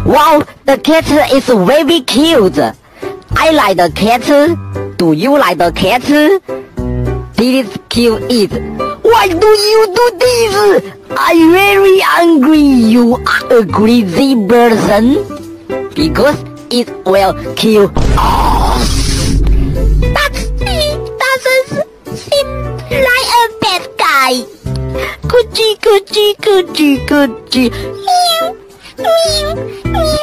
Wow, the cat is very cute. I like the cat. Do you like the cat? This is cute. Why do you do this? I'm very angry. You are a crazy person. Because it will kill us. He doesn't seem like a bad guy. Coochie, coochie, coochie, coochie. Meow, meow, meow.